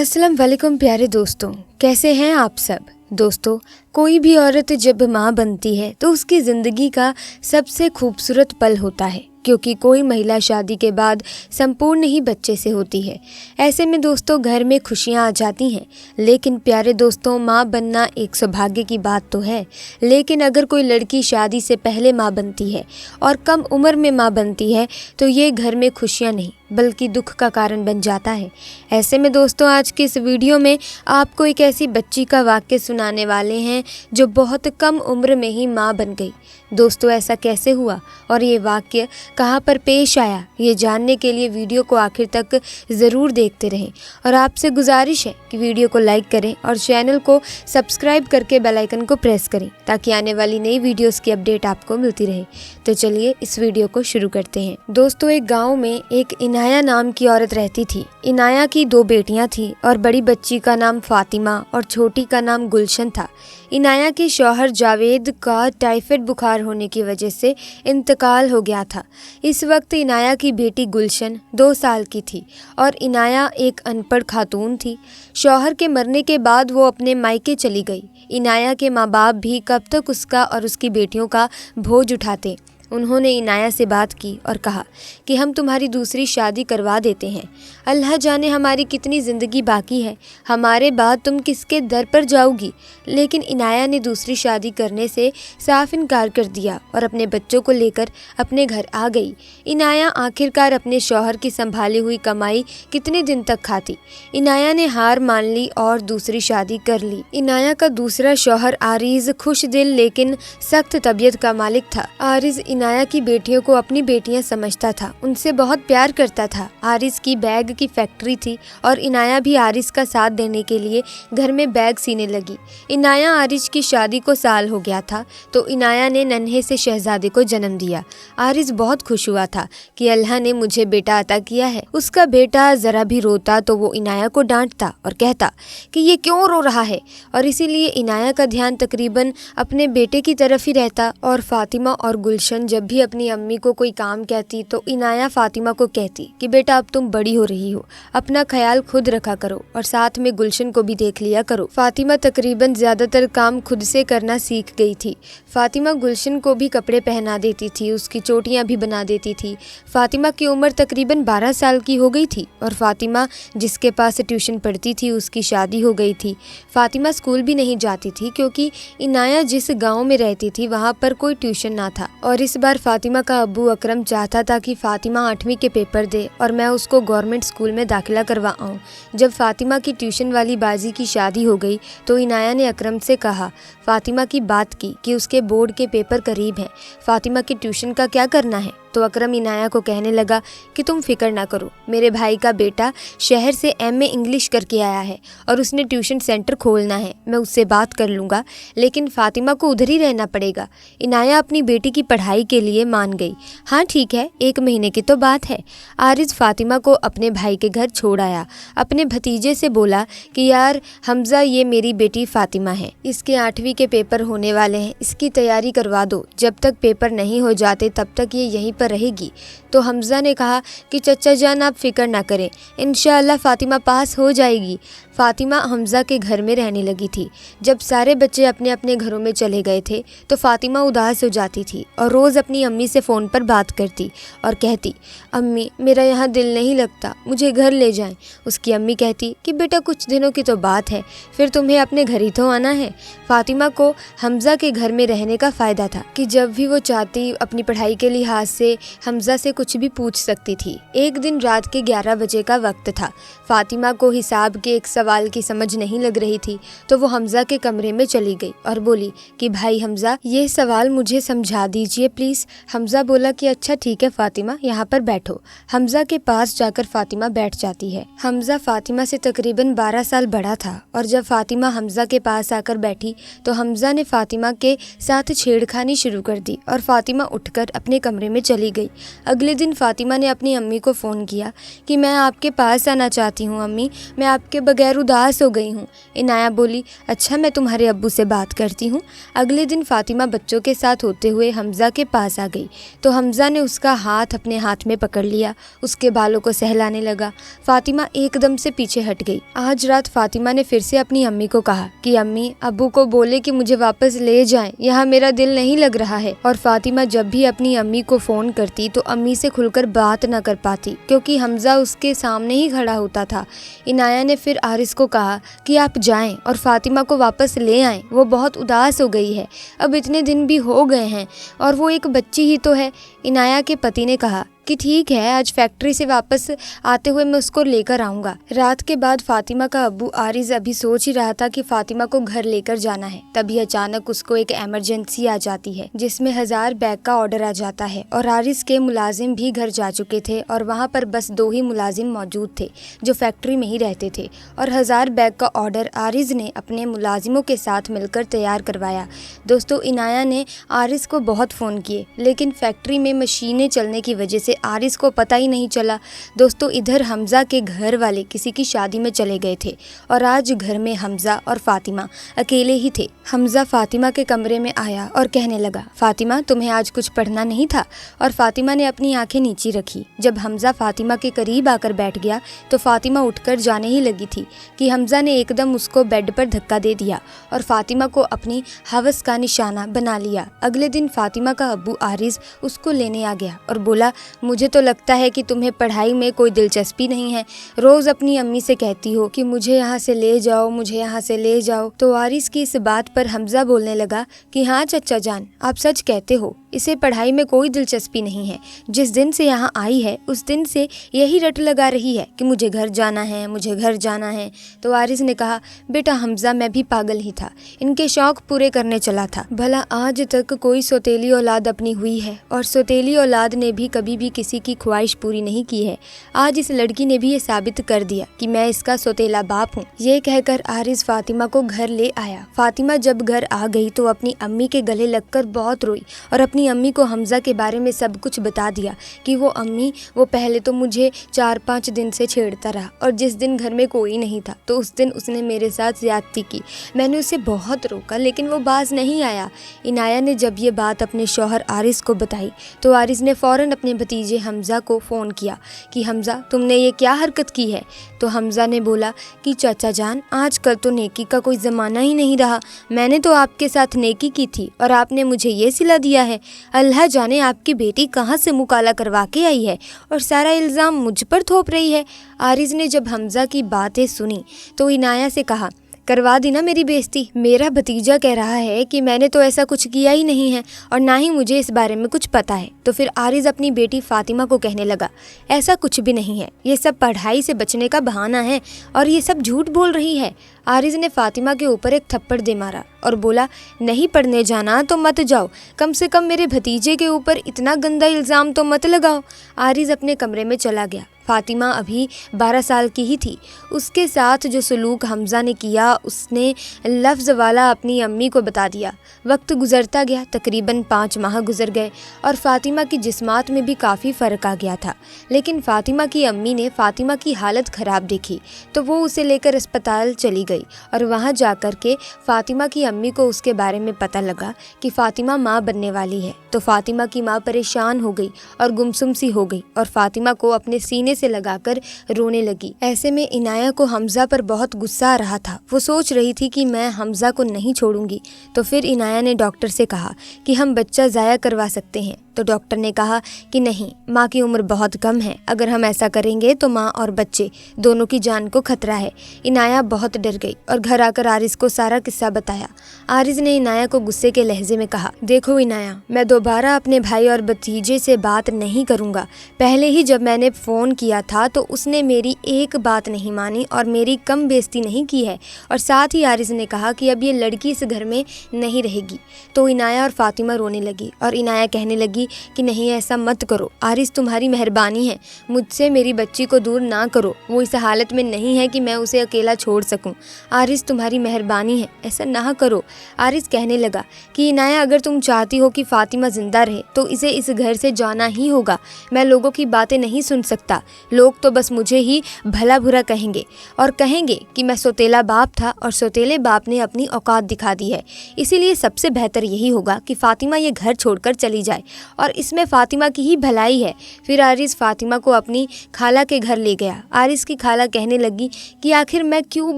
अस्सलाम वालेकुम प्यारे दोस्तों, कैसे हैं आप सब। दोस्तों, कोई भी औरत जब माँ बनती है तो उसकी ज़िंदगी का सबसे खूबसूरत पल होता है, क्योंकि कोई महिला शादी के बाद संपूर्ण ही बच्चे से होती है। ऐसे में दोस्तों घर में खुशियाँ आ जाती हैं। लेकिन प्यारे दोस्तों, माँ बनना एक सौभाग्य की बात तो है, लेकिन अगर कोई लड़की शादी से पहले माँ बनती है और कम उम्र में माँ बनती है तो ये घर में खुशियाँ नहीं बल्कि दुख का कारण बन जाता है। ऐसे में दोस्तों आज के इस वीडियो में आपको एक ऐसी बच्ची का वाक्य सुनाने वाले हैं जो बहुत कम उम्र में ही माँ बन गई। दोस्तों ऐसा कैसे हुआ और ये वाक्य कहाँ पर पेश आया, ये जानने के लिए वीडियो को आखिर तक ज़रूर देखते रहें। और आपसे गुजारिश है कि वीडियो को लाइक करें और चैनल को सब्सक्राइब करके बेल आइकन को प्रेस करें ताकि आने वाली नई वीडियोस की अपडेट आपको मिलती रहे। तो चलिए इस वीडियो को शुरू करते हैं। दोस्तों एक गाँव में एक इनाया नाम की औरत रहती थी। इनाया की 2 बेटियां थीं और बड़ी बच्ची का नाम फातिमा और छोटी का नाम गुलशन था। इनाया के शौहर जावेद का टाइफाइड बुखार होने की वजह से इंतकाल हो गया था। इस वक्त इनाया की बेटी गुलशन 2 साल की थी और इनाया एक अनपढ़ खातून थी। शौहर के मरने के बाद वो अपने मायके चली गई। इनाया के माँ बाप भी कब तक उसका और उसकी बेटियों का बोझ उठाते। उन्होंने इनाया से बात की और कहा कि हम तुम्हारी दूसरी शादी करवा देते हैं। अल्लाह जाने हमारी कितनी ज़िंदगी बाकी है, हमारे बाद तुम किसके दर पर जाओगी। लेकिन इनाया ने दूसरी शादी करने से साफ इनकार कर दिया और अपने बच्चों को लेकर अपने घर आ गई। इनाया आखिरकार अपने शौहर की संभाली हुई कमाई कितने दिन तक खाती। इनाया ने हार मान ली और दूसरी शादी कर ली। इनाया का दूसरा शौहर आरिज खुश दिल लेकिन सख्त तबीयत का मालिक था। आरिज इनाया की बेटियों को अपनी बेटियां समझता था, उनसे बहुत प्यार करता था। आरिस की बैग की फैक्ट्री थी और इनाया भी आरिस का साथ देने के लिए घर में बैग सीने लगी। इनाया आरिस की शादी को साल हो गया था तो इनाया ने नन्हे से शहजादे को जन्म दिया। आरिस बहुत खुश हुआ था कि अल्लाह ने मुझे बेटा अता किया है। उसका बेटा जरा भी रोता तो वो इनाया को डांटता और कहता कि ये क्यों रो रहा है, और इसीलिए इनाया का ध्यान तकरीबन अपने बेटे की तरफ ही रहता। और फातिमा और गुलशन जब भी अपनी अम्मी को कोई काम कहती तो इनाया फातिमा को कहती कि बेटा अब तुम बड़ी हो रही हो, अपना ख्याल खुद रखा करो और साथ में गुलशन को भी देख लिया करो। फातिमा तकरीबन ज़्यादातर काम खुद से करना सीख गई थी। फातिमा गुलशन को भी कपड़े पहना देती थी, उसकी चोटियाँ भी बना देती थी। फातिमा की उम्र तकरीबन 12 साल की हो गई थी और फातिमा जिसके पास ट्यूशन पढ़ती थी उसकी शादी हो गई थी। फातिमा स्कूल भी नहीं जाती थी क्योंकि इनाया जिस गाँव में रहती थी वहाँ पर कोई ट्यूशन ना था। और इस बार फातिमा का अब्बू अकरम चाहता था कि फातिमा 8वीं के पेपर दे और मैं उसको गवर्नमेंट स्कूल में दाखिला करवा आऊँ। जब फातिमा की ट्यूशन वाली बाजी की शादी हो गई तो इनाया ने अकरम से कहा, फातिमा की बात की कि उसके बोर्ड के पेपर करीब हैं, फातिमा की ट्यूशन का क्या करना है। तो अकरम इनाया को कहने लगा कि तुम फिक्र ना करो, मेरे भाई का बेटा शहर से MA इंग्लिश करके आया है और उसने ट्यूशन सेंटर खोलना है, मैं उससे बात कर लूँगा, लेकिन फातिमा को उधर ही रहना पड़ेगा। इनाया अपनी बेटी की पढ़ाई के लिए मान गई। हाँ ठीक है, 1 महीने की तो बात है। आरिज फातिमा को अपने भाई के घर छोड़ आया। अपने भतीजे से बोला कि यार हमज़ा, ये मेरी बेटी फातिमा है, इसके 8वीं के पेपर होने वाले हैं, इसकी तैयारी करवा दो, जब तक पेपर नहीं हो जाते तब तक ये यहीं पर रहेगी। तो हमज़ा ने कहा कि चचा जान आप फिक्र ना करें, इंशाअल्लाह फातिमा पास हो जाएगी। फातिमा हमज़ा के घर में रहने लगी थी। जब सारे बच्चे अपने अपने घरों में चले गए थे तो फातिमा उदास हो जाती थी और रोज़ अपनी अम्मी से फ़ोन पर बात करती और कहती, अम्मी मेरा यहाँ दिल नहीं लगता, मुझे घर ले जाएं। उसकी अम्मी कहती कि बेटा कुछ दिनों की तो बात है, फिर तुम्हें अपने घर ही तो आना है। फातिमा को हमज़ा के घर में रहने का फ़ायदा था कि जब भी वो चाहती अपनी पढ़ाई के लिहाज से हमज़ा से कुछ भी पूछ सकती थी। एक दिन रात के 11 बजे का वक्त था। फातिमा को हिसाब के एक सवाल की समझ नहीं लग रही थी तो वो हमज़ा के कमरे में चली गई और बोली कि भाई हमज़ा, ये सवाल मुझे समझा दीजिए प्लीज़। हमज़ा बोला कि अच्छा ठीक है फातिमा, यहाँ पर बैठो। हमज़ा के पास जाकर फातिमा बैठ जाती है। हमज़ा फातिमा से तकरीबन 12 साल बड़ा था और जब फातिमा हमज़ा के पास आकर बैठी तो हमज़ा ने फातिमा के साथ छेड़खानी शुरू कर दी और फातिमा उठकर अपने कमरे में चली गई। अगले दिन फातिमा ने अपनी अम्मी को फ़ोन किया कि मैं आपके पास आना चाहती हूँ अम्मी, मैं आपके बगैर उदास हो गई हूँ। इनाया बोली, अच्छा मैं तुम्हारे अब्बू से बात करती हूँ। अगले दिन फातिमा बच्चों के साथ होते हुए हमज़ा के पास आ गई तो हमज़ा ने उसका हाथ अपने हाथ में पकड़ लिया, उसके बालों को सहलाने लगा। फातिमा एकदम से पीछे हट गई। आज रात फातिमा ने फिर से अपनी अम्मी को कहा कि अम्मी, अब्बू को बोले कि मुझे वापस ले जाएं, यहाँ मेरा दिल नहीं लग रहा है। और फातिमा जब भी अपनी अम्मी को फ़ोन करती तो अम्मी से खुलकर बात ना कर पाती, क्योंकि हमज़ा उसके सामने ही खड़ा होता था। इनाया ने फिर आरिस को कहा कि आप जाएं और फातिमा को वापस ले आएं, वो बहुत उदास हो गई है, अब इतने दिन भी हो गए हैं और वो एक बच्ची ही तो है। इनाया के पति ने कहा कि ठीक है, आज फैक्ट्री से वापस आते हुए मैं उसको लेकर आऊँगा। रात के बाद फातिमा का अब्बू आरिस अभी सोच ही रहा था कि फातिमा को घर लेकर जाना है, तभी अचानक उसको एक इमरजेंसी आ जाती है जिसमें 1000 बैग का ऑर्डर आ जाता है। और आरिस के मुलाजिम भी घर जा चुके थे और वहाँ पर बस 2 ही मुलाजिम मौजूद थे जो फैक्ट्री में ही रहते थे। और 1000 बैग का ऑर्डर आरिस ने अपने मुलाजिमों के साथ मिलकर तैयार करवाया। दोस्तों, इनाया ने आरिस को बहुत फ़ोन किए, लेकिन फैक्ट्री में मशीनें चलने की वजह से आरिस को पता ही नहीं चला। दोस्तों, इधर हमज़ा के घर वाले किसी की शादी में चले गए थे और आज घर में हमज़ा और फातिमा अकेले ही थे। हमज़ा फातिमा के कमरे में आया और कहने लगा, फातिमा, तुम्हें आज कुछ पढ़ना नहीं था? और फातिमा ने अपनी आंखें नीची रखी। जब हमज़ा फातिमा के करीब आकर बैठ गया तो फातिमा उठकर जाने ही लगी थी कि हमज़ा ने एकदम उसको बेड पर धक्का दे दिया और फातिमा को अपनी हवस का निशाना बना लिया। अगले दिन फातिमा का अब्बू आरिस उसको लेने आ गया और बोला, मुझे तो लगता है कि तुम्हें पढ़ाई में कोई दिलचस्पी नहीं है, रोज़ अपनी अम्मी से कहती हो कि मुझे यहाँ से ले जाओ, मुझे यहाँ से ले जाओ। तो आरिस की इस बात पर हमज़ा बोलने लगा कि हाँ चचा जान, आप सच कहते हो, इसे पढ़ाई में कोई दिलचस्पी नहीं है। जिस दिन से यहाँ आई है उस दिन से यही रट लगा रही है कि मुझे घर जाना है, मुझे घर जाना है। तो आरिस ने कहा, बेटा हमज़ा, मैं भी पागल ही था, इनके शौक पूरे करने चला था। भला आज तक कोई सौतेली औलाद अपनी हुई है और सौतेली औलाद ने भी कभी भी किसी की ख्वाहिश पूरी नहीं की है। आज इस लड़की ने भी ये साबित कर दिया कि मैं इसका सौतेला बाप हूँ। ये कहकर आरिस फातिमा को घर ले आया। फातिमा जब घर आ गई तो अपनी अम्मी के गले लगकर बहुत रोई और अपनी अम्मी को हमज़ा के बारे में सब कुछ बता दिया कि वो अम्मी, वो पहले तो मुझे 4-5 दिन से छेड़ता रहा और जिस दिन घर में कोई नहीं था तो उस दिन उसने मेरे साथ ज्यादती की। मैंने उसे बहुत रोका लेकिन वो बाज नहीं आया। इनाया ने जब ये बात अपने शौहर आरिस को बताई तो आरिस ने फ़ौरन अपने भतीजे हमज़ा को फ़ोन किया कि हमज़ा, तुमने ये क्या हरकत की है? तो हमज़ा ने बोला कि चाचा जान, आजकल तो नेकी का कोई ज़माना ही नहीं रहा। मैंने तो आपके साथ नेकी की थी और आपने मुझे ये सिला दिया है। अल्लाह जाने आपकी बेटी कहाँ से मुकाला करवा के आई है और सारा इल्ज़ाम मुझ पर थोप रही है। आरिस ने जब हमज़ा की बातें सुनी तो इनाया से कहा, करवा दी ना मेरी बेइज्जती। मेरा भतीजा कह रहा है कि मैंने तो ऐसा कुछ किया ही नहीं है और ना ही मुझे इस बारे में कुछ पता है। तो फिर आरिस अपनी बेटी फातिमा को कहने लगा, ऐसा कुछ भी नहीं है, ये सब पढ़ाई से बचने का बहाना है और ये सब झूठ बोल रही है। आरिस ने फातिमा के ऊपर एक थप्पड़ दे मारा और बोला, नहीं पढ़ने जाना तो मत जाओ, कम से कम मेरे भतीजे के ऊपर इतना गंदा इल्ज़ाम तो मत लगाओ। आरिस अपने कमरे में चला गया। फातिमा अभी 12 साल की ही थी। उसके साथ जो सलूक हमज़ा ने किया उसने लफ्ज़ वाला अपनी अम्मी को बता दिया। वक्त गुजरता गया, तकरीबन 5 माह गुजर गए और फातिमा की जिस्मात में भी काफ़ी फ़र्क आ गया था। लेकिन फातिमा की अम्मी ने फातिमा की हालत ख़राब देखी तो वो उसे लेकर अस्पताल चली गई और वहाँ जाकर के फातिमा की अम्मी को उसके बारे में पता लगा कि फातिमा माँ बनने वाली है। तो फातिमा की माँ परेशान हो गई और गुमसुम सी हो गई और फातिमा को अपने सीने से लगाकर रोने लगी। ऐसे में इनाया को हमज़ा पर बहुत गुस्सा आ रहा था। वो सोच रही थी कि मैं हमज़ा को नहीं छोड़ूंगी। तो फिर इनाया ने डॉक्टर से कहा कि हम बच्चा ज़ाया करवा सकते हैं। तो डॉक्टर ने कहा कि नहीं, माँ की उम्र बहुत कम है, अगर हम ऐसा करेंगे तो माँ और बच्चे दोनों की जान को खतरा है। इनाया बहुत डर गई और घर आकर आरिस को सारा किस्सा बताया। आरिस ने इनाया को गुस्से के लहजे में कहा, देखो इनाया, मैं दोबारा अपने भाई और भतीजे से बात नहीं करूँगा। पहले ही जब मैंने फ़ोन किया था तो उसने मेरी एक बात नहीं मानी और मेरी कम बेइज्जती नहीं की है। और साथ ही आरिस ने कहा कि अब ये लड़की इस घर में नहीं रहेगी। तो इनाया और फातिमा रोने लगी और इनाया कहने लगी कि नहीं, ऐसा मत करो आरिस, तुम्हारी मेहरबानी है, मुझसे मेरी बच्ची को दूर ना करो, वो इस हालत में नहीं है कि मैं उसे अकेला छोड़ सकूं। आरिस, तुम्हारी मेहरबानी है, ऐसा ना करो। आरिस कहने लगा कि इनाया, अगर तुम चाहती हो कि फातिमा जिंदा रहे तो इसे इस घर से जाना ही होगा। मैं लोगों की बातें नहीं सुन सकता। लोग तो बस मुझे ही भला बुरा कहेंगे और कहेंगे कि मैं सौतेला बाप था और सौतेले बाप ने अपनी औकात दिखा दी है। इसीलिए सबसे बेहतर यही होगा कि फातिमा ये घर छोड़कर चली जाए और इसमें फ़ातिमा की ही भलाई है। फिर आरिस फ़ातिमा को अपनी खाला के घर ले गया। आरिस की खाला कहने लगी कि आखिर मैं क्यों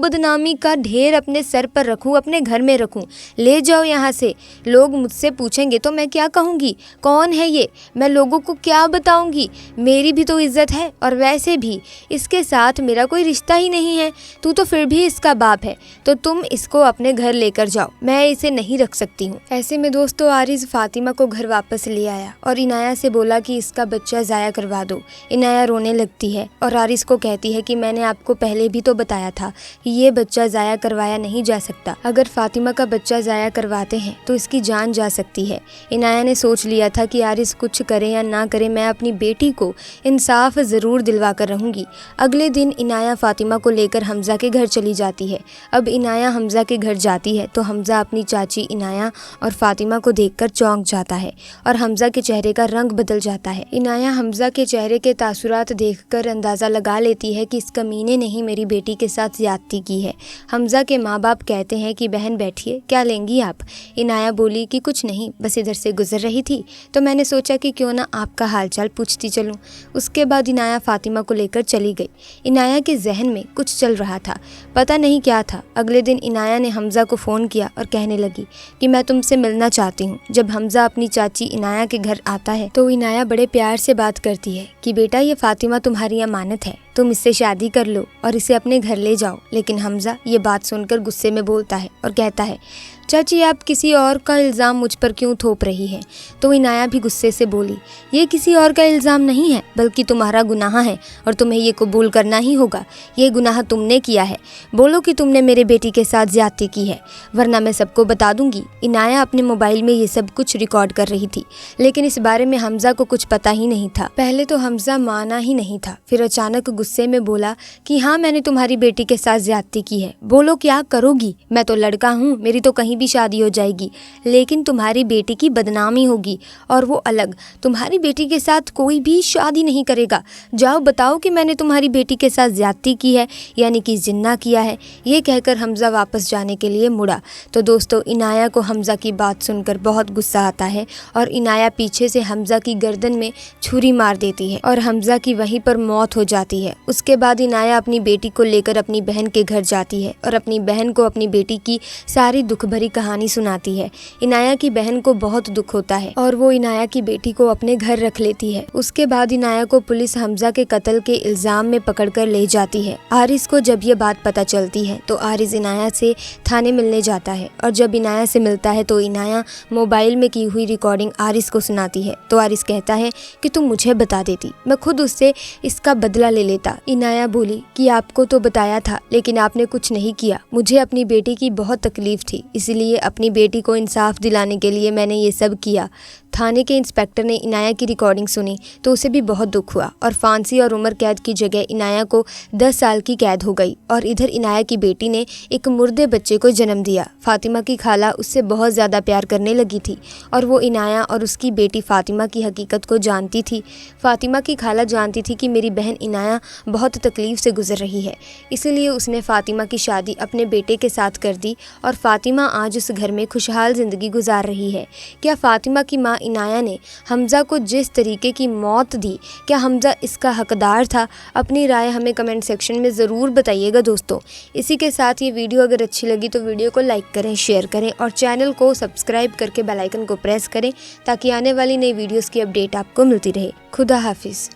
बदनामी का ढेर अपने सर पर रखूं, अपने घर में रखूं, ले जाओ यहाँ से। लोग मुझसे पूछेंगे तो मैं क्या कहूँगी, कौन है ये, मैं लोगों को क्या बताऊँगी, मेरी भी तो इज्जत है और वैसे भी इसके साथ मेरा कोई रिश्ता ही नहीं है, तू तो फिर भी इसका बाप है, तो तुम इसको अपने घर लेकर जाओ, मैं इसे नहीं रख सकती हूँ। ऐसे में दोस्तों आरिस फ़ातिमा को घर वापस ले आया और इनाया से बोला कि इसका बच्चा ज़ाया करवा दो। इनाया रोने लगती है और आरिस को कहती है कि मैंने आपको पहले भी तो बताया था कि ये बच्चा ज़ाया करवाया नहीं जा सकता, अगर फ़ातिमा का बच्चा ज़ाया करवाते हैं तो इसकी जान जा सकती है। इनाया ने सोच लिया था कि आरिस कुछ करे या ना करे, मैं अपनी बेटी को इंसाफ ज़रूर दिलवा कर रहूँगी। अगले दिन इनाया फ़ातिमा को लेकर हमज़ा के घर चली जाती है। अब इनाया हमज़ा के घर जाती है तो हमज़ा अपनी चाची इनाया और फ़ातिमा को देखकर चौंक जाता है और हमज़ा के चेहरे का रंग बदल जाता है। इनाया हमज़ा के चेहरे के तासुरात देखकर अंदाज़ा लगा लेती है कि इस कमीने ने ही मेरी बेटी के साथ ज़्यादती की है। हमज़ा के माँ बाप कहते हैं कि बहन बैठिए, क्या लेंगी आप। इनाया बोली कि कुछ नहीं, बस इधर से गुजर रही थी तो मैंने सोचा कि क्यों ना आपका हालचाल पूछती चलूँ। उसके बाद इनाया फ़ातिमा को लेकर चली गई। इनाया के जहन में कुछ चल रहा था, पता नहीं क्या था। अगले दिन इनाया ने हमज़ा को फ़ोन किया और कहने लगी कि मैं तुमसे मिलना चाहती हूँ। जब हमज़ा अपनी चाची इनाया के घर आता है तो इनाया बड़े प्यार से बात करती है कि बेटा ये फ़ातिमा तुम्हारी अमानत है, तुम इससे शादी कर लो और इसे अपने घर ले जाओ। लेकिन हमज़ा ये बात सुनकर गुस्से में बोलता है और कहता है चाची आप किसी और का इल्ज़ाम मुझ पर क्यों थोप रही हैं। तो इनाया भी गुस्से से बोली ये किसी और का इल्ज़ाम नहीं है बल्कि तुम्हारा गुनाह है और तुम्हें ये कबूल करना ही होगा। ये गुनाह तुमने किया है, बोलो कि तुमने मेरे बेटी के साथ ज़्यादती की है वरना मैं सबको बता दूंगी। इनाया अपने मोबाइल में ये सब कुछ रिकॉर्ड कर रही थी लेकिन इस बारे में हमज़ा को कुछ पता ही नहीं था। पहले तो हमज़ा माना ही नहीं था, फिर अचानक गुस्से में बोला कि हाँ मैंने तुम्हारी बेटी के साथ ज़्यादती की है, बोलो क्या करोगी। मैं तो लड़का हूँ, मेरी तो कहीं भी शादी हो जाएगी लेकिन तुम्हारी बेटी की बदनामी होगी और वो अलग। तुम्हारी बेटी के साथ कोई भी शादी नहीं करेगा। जाओ बताओ कि मैंने तुम्हारी बेटी के साथ ज्यादती की है यानी कि जिन्ना किया है। ये कहकर हमज़ा वापस जाने के लिए मुड़ा तो दोस्तों इनाया को हमज़ा की बात सुनकर बहुत गुस्सा आता है और इनाया पीछे से हमज़ा की गर्दन में छुरी मार देती है और हमज़ा की वहीं पर मौत हो जाती है। उसके बाद इनाया अपनी बेटी को लेकर अपनी बहन के घर जाती है और अपनी बहन को अपनी बेटी की सारी दुख भरी कहानी सुनाती है। इनाया की बहन को बहुत दुख होता है और वो इनाया की बेटी को अपने घर रख लेती है। उसके बाद इनाया को पुलिस हमज़ा के कत्ल के इल्ज़ाम में पकड़कर ले जाती है। आरिस को जब ये बात पता चलती है तो आरिस इनाया से थाने मिलने जाता है और जब इनाया से मिलता है तो इनाया मोबाइल में की हुई रिकॉर्डिंग आरिस को सुनाती है तो आरिस कहता है कि तुम मुझे बता देती, मैं खुद उससे इसका बदला ले लेता। इनाया बोली कि आपको तो बताया था लेकिन आपने कुछ नहीं किया, मुझे अपनी बेटी की बहुत तकलीफ थी इसलिए अपनी बेटी को इंसाफ दिलाने के लिए मैंने ये सब किया। थाने के इंस्पेक्टर ने इनाया की रिकॉर्डिंग सुनी तो उसे भी बहुत दुख हुआ और फांसी और उम्र कैद की जगह इनाया को 10 साल की कैद हो गई। और इधर इनाया की बेटी ने एक मुर्दे बच्चे को जन्म दिया। फातिमा की खाला उससे बहुत ज़्यादा प्यार करने लगी थी और वो इनाया और उसकी बेटी फातिमा की हकीकत को जानती थी। फातिमा की खाला जानती थी कि मेरी बहन इनाया बहुत तकलीफ़ से गुजर रही है, इसीलिए उसने फातिमा की शादी अपने बेटे के साथ कर दी और फातिमा आज उस घर में खुशहाल ज़िंदगी गुजार रही है। क्या फातिमा की माँ इनाया ने हमज़ा को जिस तरीके की मौत दी, क्या हमज़ा इसका हकदार था? अपनी राय हमें कमेंट सेक्शन में ज़रूर बताइएगा दोस्तों। इसी के साथ ये वीडियो अगर अच्छी लगी तो वीडियो को लाइक करें, शेयर करें और चैनल को सब्सक्राइब करके बेल आइकन को प्रेस करें ताकि आने वाली नई वीडियोस की अपडेट आपको मिलती रहे। खुदा हाफिज़।